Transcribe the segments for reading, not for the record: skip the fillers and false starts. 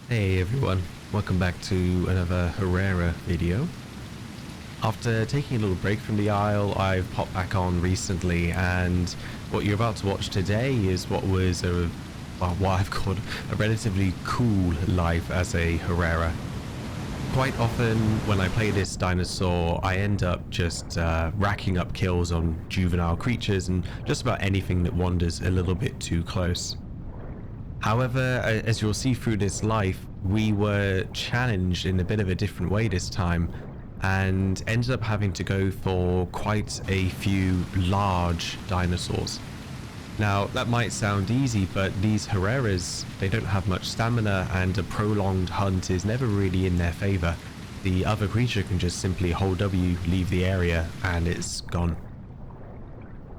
Hey everyone, welcome back to another Herrera video. After taking a little break from the Isle, I've popped back on recently, and what you're about to watch today is what was what I've called a relatively cool life as a Herrera. Quite often when I play this dinosaur, I end up just racking up kills on juvenile creatures and just about anything that wanders a little bit too close. However, as you'll see through this life, we were challenged in a bit of a different way this time and ended up having to go for quite a few large dinosaurs. Now, that might sound easy, but these Herreras, they don't have much stamina, and a prolonged hunt is never really in their favor. The other creature can just simply hold W, leave the area, and it's gone.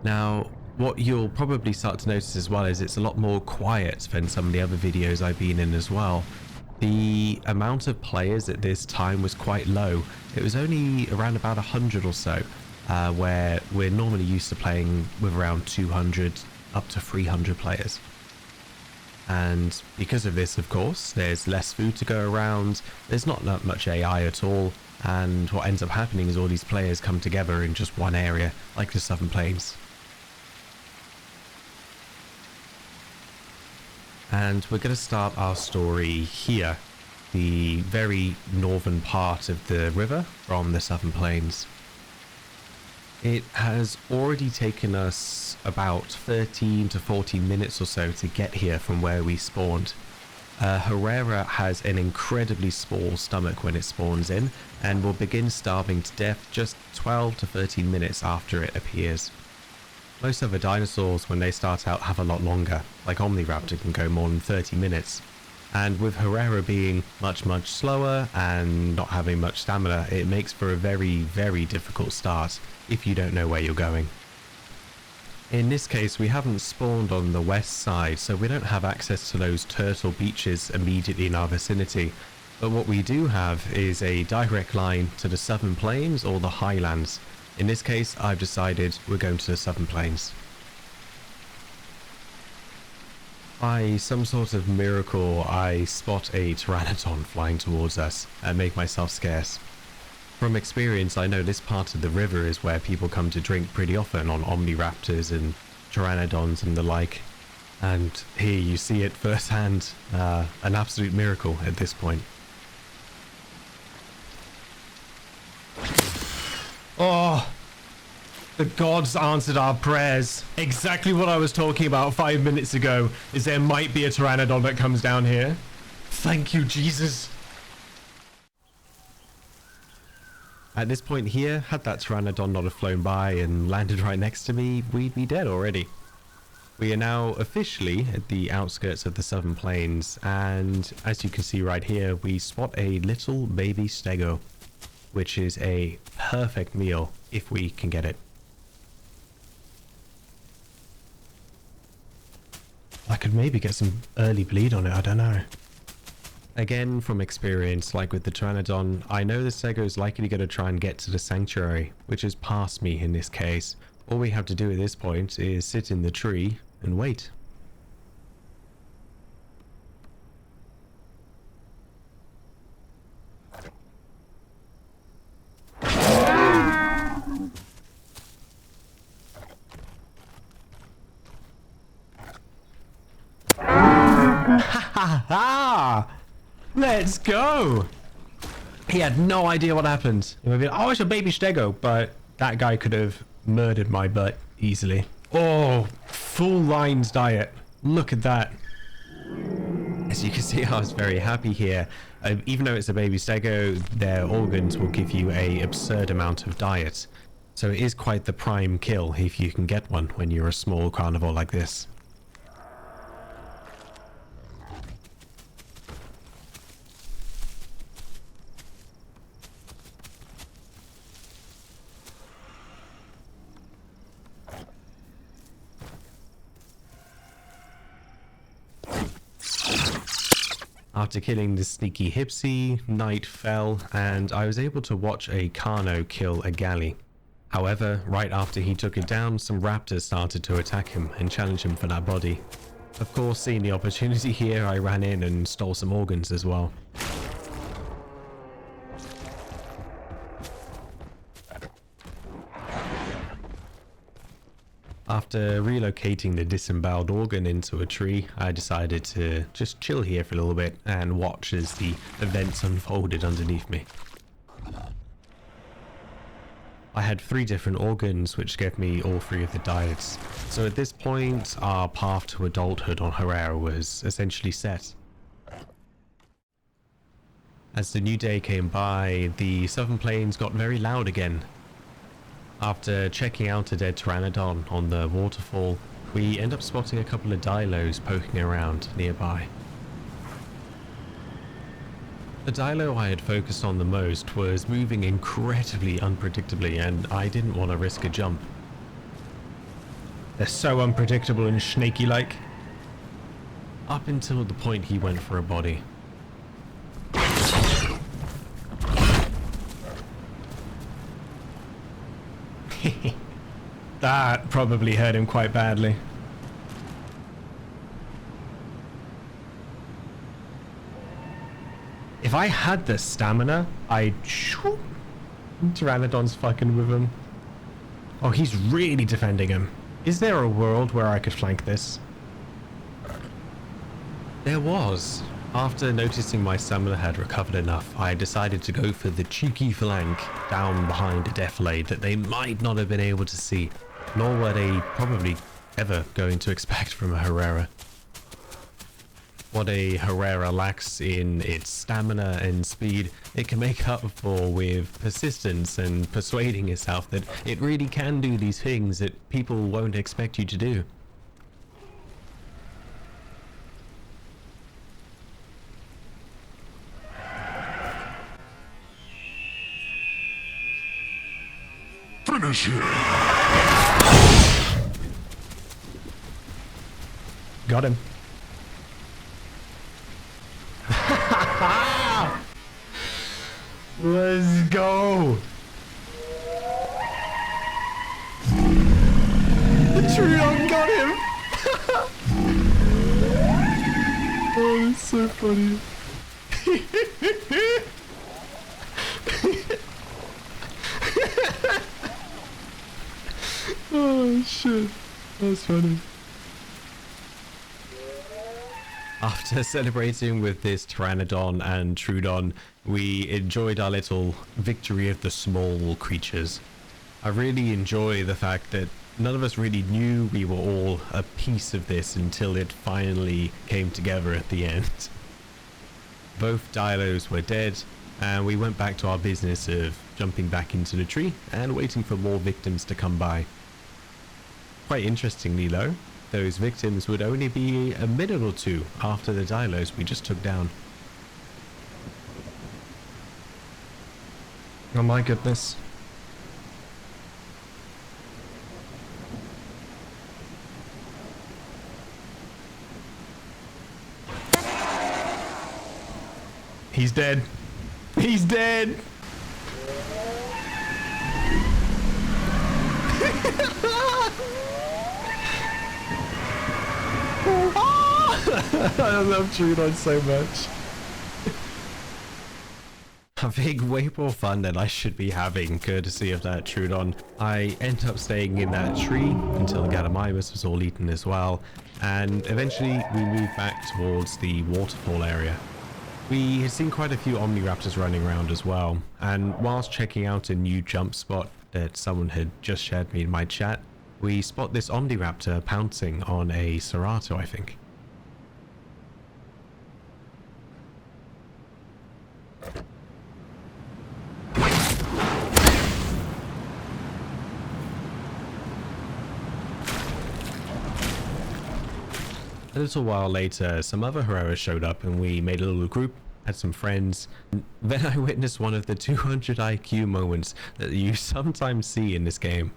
Now, what you'll probably start to notice as well is it's a lot more quiet than some of the other videos I've been in as well. The amount of players at this time was quite low. It was only around about 100 or so, where we're normally used to playing with around 200 up to 300 players. And because of this, of course, there's less food to go around, there's not that much AI at all, and what ends up happening is all these players come together in just one area, like the Southern Plains. And we're going to start our story here, the very northern part of the river from the Southern Plains. It has already taken us about 13 to 14 minutes or so to get here from where we spawned. Herrera has an incredibly small stomach when it spawns in, and will begin starving to death just 12 to 13 minutes after it appears. Most other dinosaurs, when they start out, have a lot longer, like Omniraptor can go more than 30 minutes. And with Herrera being much slower and not having much stamina, it makes for a very difficult start if you don't know where you're going. In this case, we haven't spawned on the west side, so we don't have access to those turtle beaches immediately in our vicinity. But what we do have is a direct line to the Southern Plains or the Highlands. In this case, I've decided we're going to the Southern Plains. By some sort of miracle, I spot a pteranodon flying towards us and make myself scarce. From experience, I know this part of the river is where people come to drink pretty often on omniraptors and pteranodons and the like. And here you see it firsthand, an absolute miracle at this point. Oh, the gods answered our prayers. Exactly what I was talking about 5 minutes ago, is there might be a pteranodon that comes down here. Thank you, Jesus. At this point here, had that pteranodon not have flown by and landed right next to me, we'd be dead already. We are now officially at the outskirts of the Southern Plains, and as you can see right here, we spot a little baby stego, which is a perfect meal if we can get it. I could maybe get some early bleed on it, I don't know. Again, from experience, like with the pteranodon, I know the stego is likely going to try and get to the sanctuary, which is past me in this case. All we have to do at this point is sit in the tree and wait. Ha! Let's go! He had no idea what happened. He would be like, oh, it's a baby stego, but that guy could have murdered my butt easily. Oh, full lines diet. Look at that. As you can see, I was very happy here. Even though it's a baby stego, their organs will give you an absurd amount of diet. So it is quite the prime kill if you can get one when you're a small carnivore like this. After killing the sneaky Hipsy, night fell, and I was able to watch a Carno kill a galley. However, right after he took it down, some raptors started to attack him and challenge him for that body. Of course, seeing the opportunity here, I ran in and stole some organs as well. After relocating the disemboweled organ into a tree, I decided to just chill here for a little bit and watch as the events unfolded underneath me. I had 3 different organs which gave me all 3 of the diets, so at this point our path to adulthood on Herrera was essentially set. As the new day came by, the southern plains got very loud again. After checking out a dead pteranodon on the waterfall, we end up spotting a couple of dilos poking around nearby. The dilo I had focused on the most was moving incredibly unpredictably, and I didn't want to risk a jump. They're so unpredictable and snaky-like. Up until the point he went for a body. That probably hurt him quite badly. If I had the stamina, Pteranodon's fucking with him. Oh, he's really defending him. Is there a world where I could flank this? There was. After noticing my stamina had recovered enough, I decided to go for the cheeky flank down behind a defilade that they might not have been able to see, nor were they probably ever going to expect from a Herrera. What a Herrera lacks in its stamina and speed, it can make up for with persistence and persuading yourself that it really can do these things that people won't expect you to do. Finish him! Got him. Let's go. The trio got him. Oh, that's so funny. Oh shit, that's funny. After celebrating with this Pteranodon and Trudon, we enjoyed our little victory of the small creatures. I really enjoy the fact that none of us really knew we were all a piece of this until it finally came together at the end. Both Dilos were dead, and we went back to our business of jumping back into the tree and waiting for more victims to come by. Quite interestingly though, those victims would only be a minute or two after the Dilos we just took down. Oh my goodness. He's dead. He's dead. I love Trudon so much. Having way more fun than I should be having, courtesy of that Trudon. I end up staying in that tree until the Gallimimus was all eaten as well, and eventually we moved back towards the waterfall area. We had seen quite a few Omniraptors running around as well, and whilst checking out a new jump spot that someone had just shared me in my chat, we spot this Omniraptor pouncing on a Cerato, I think. A little while later, some other Herreras showed up and we made a little group, had some friends. Then I witnessed one of the 200 IQ moments that you sometimes see in this game.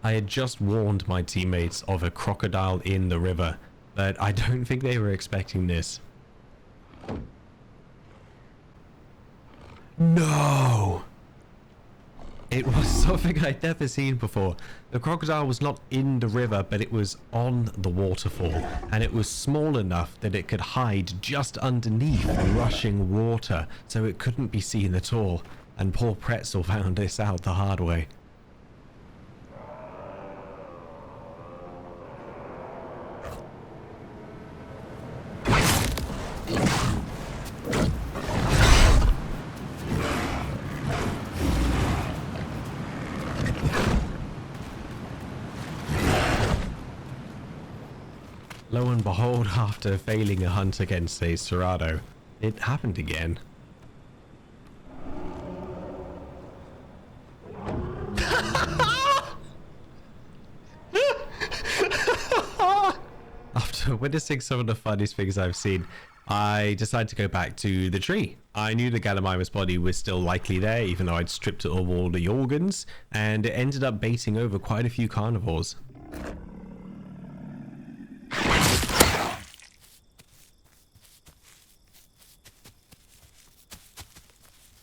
I had just warned my teammates of a crocodile in the river, but I don't think they were expecting this. No! It was something I'd never seen before. The crocodile was not in the river, but it was on the waterfall, and it was small enough that it could hide just underneath rushing water, so it couldn't be seen at all. And poor Pretzel found this out the hard way. Lo and behold, after failing a hunt against a Cerrado, it happened again. After witnessing some of the funniest things I've seen, I decided to go back to the tree. I knew the Gallimimus body was still likely there, even though I'd stripped it of all the organs, and it ended up baiting over quite a few carnivores.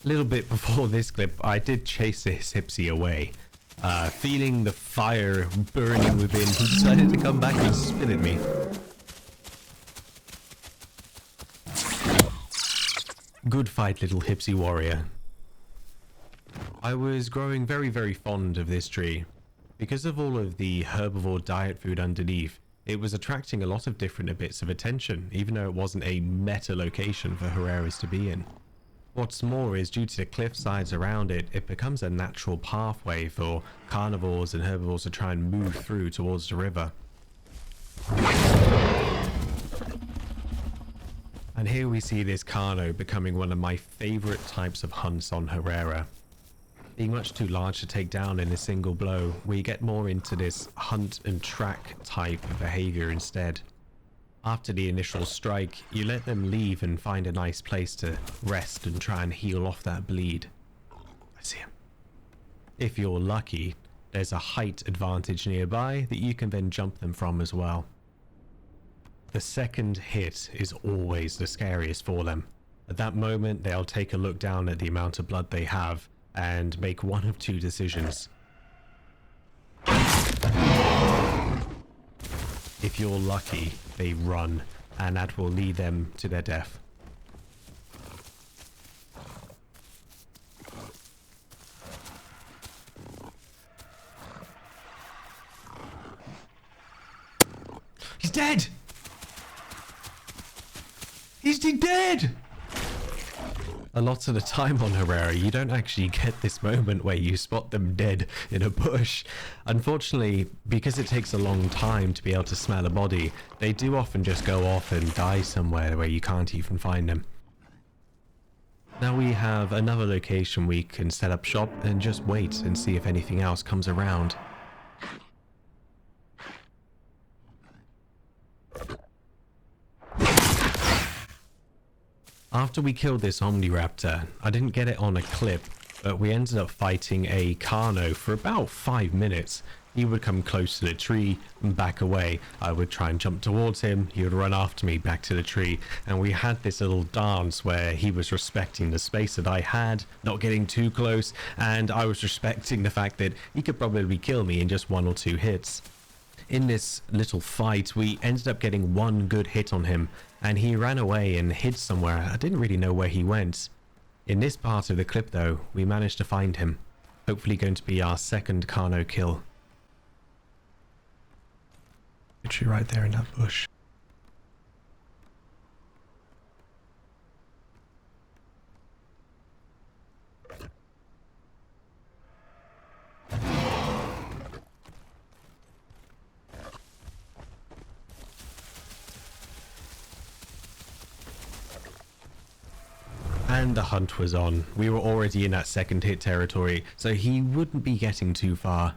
A little bit before this clip, I did chase this Hipsy away. Feeling the fire burning within, he decided to come back and spit at me. Good fight, little Hipsy warrior. I was growing very, very fond of this tree. Because of all of the herbivore diet food underneath, it was attracting a lot of different bits of attention, even though it wasn't a meta location for Herreras to be in. What's more is, due to the cliff sides around it, it becomes a natural pathway for carnivores and herbivores to try and move through towards the river. And here we see this Carno becoming one of my favourite types of hunts on Herrera. Being much too large to take down in a single blow, we get more into this hunt and track type of behaviour instead. After the initial strike, you let them leave and find a nice place to rest and try and heal off that bleed. I see him. If you're lucky, there's a height advantage nearby that you can then jump them from as well. The second hit is always the scariest for them. At that moment, they'll take a look down at the amount of blood they have and make one of two decisions. If you're lucky, they run, and that will lead them to their death. He's dead! He's dead! A lot of the time on Herrera, you don't actually get this moment where you spot them dead in a bush. Unfortunately, because it takes a long time to be able to smell a body, they do often just go off and die somewhere where you can't even find them. Now we have another location we can set up shop and just wait and see if anything else comes around. After we killed this Omniraptor, I didn't get it on a clip, but we ended up fighting a Carno for about 5 minutes. He would come close to the tree and back away. I would try and jump towards him, he would run after me back to the tree, and we had this little dance where he was respecting the space that I had, not getting too close, and I was respecting the fact that he could probably kill me in just 1 or 2 hits. In this little fight, we ended up getting one good hit on him, and he ran away and hid somewhere. I didn't really know where he went. In this part of the clip though, we managed to find him. Hopefully going to be our second Carno kill. Literally right there in that bush. And the hunt was on. We were already in that second hit territory, so he wouldn't be getting too far.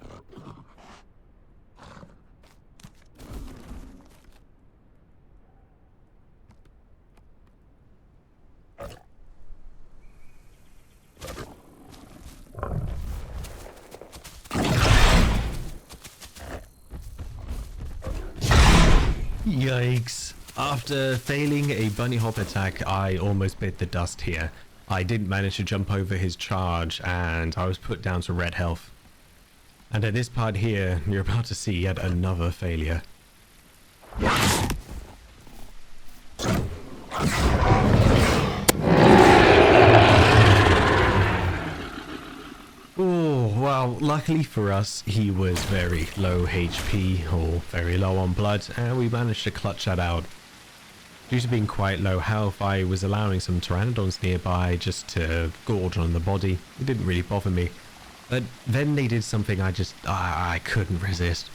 Yikes. After failing a bunny hop attack, I almost bit the dust here. I didn't manage to jump over his charge and I was put down to red health. And at this part here, you're about to see yet another failure. Oh, well, luckily for us, he was very low HP or very low on blood, and we managed to clutch that out. Due to being quite low health, I was allowing some pteranodons nearby just to gorge on the body. It didn't really bother me. But then they did something I couldn't resist.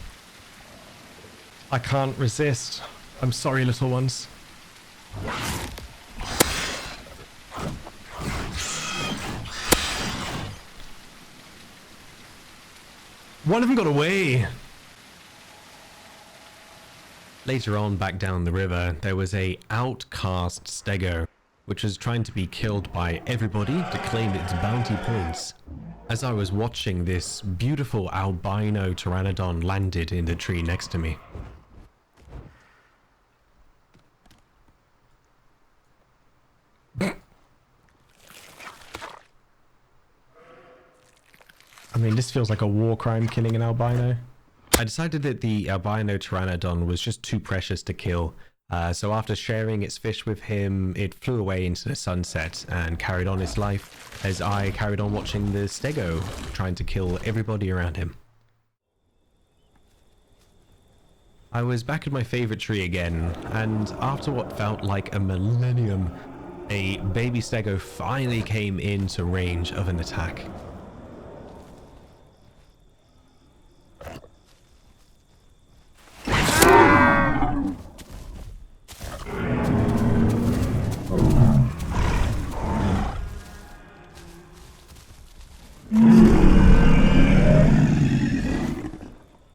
I can't resist. I'm sorry, little ones. One of them got away. Later on, back down the river, there was a outcast stego, which was trying to be killed by everybody to claim its bounty points. As I was watching, this beautiful albino pteranodon landed in the tree next to me. I mean, this feels like a war crime, killing an albino. I decided that the albino pteranodon was just too precious to kill, so after sharing its fish with him, it flew away into the sunset and carried on its life as I carried on watching the stego trying to kill everybody around him. I was back at my favorite tree again, and after what felt like a millennium, a baby stego finally came into range of an attack.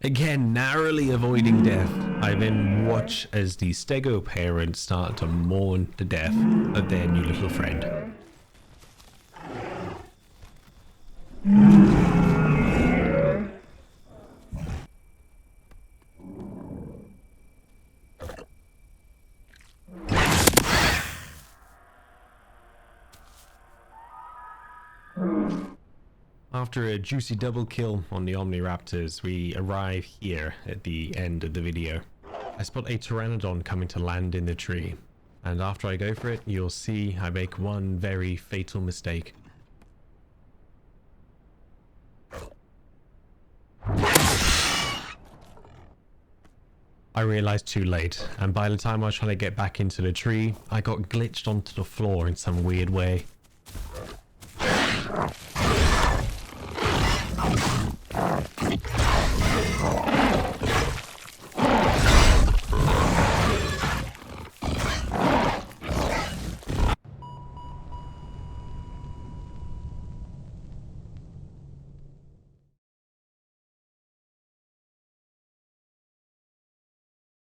Again, narrowly avoiding death, I then watch as the stego parents start to mourn the death of their new little friend. After a juicy double kill on the Omniraptors, we arrive here at the end of the video. I spot a pteranodon coming to land in the tree, and after I go for it, you'll see I make one very fatal mistake. I realized too late, and by the time I was trying to get back into the tree, I got glitched onto the floor in some weird way.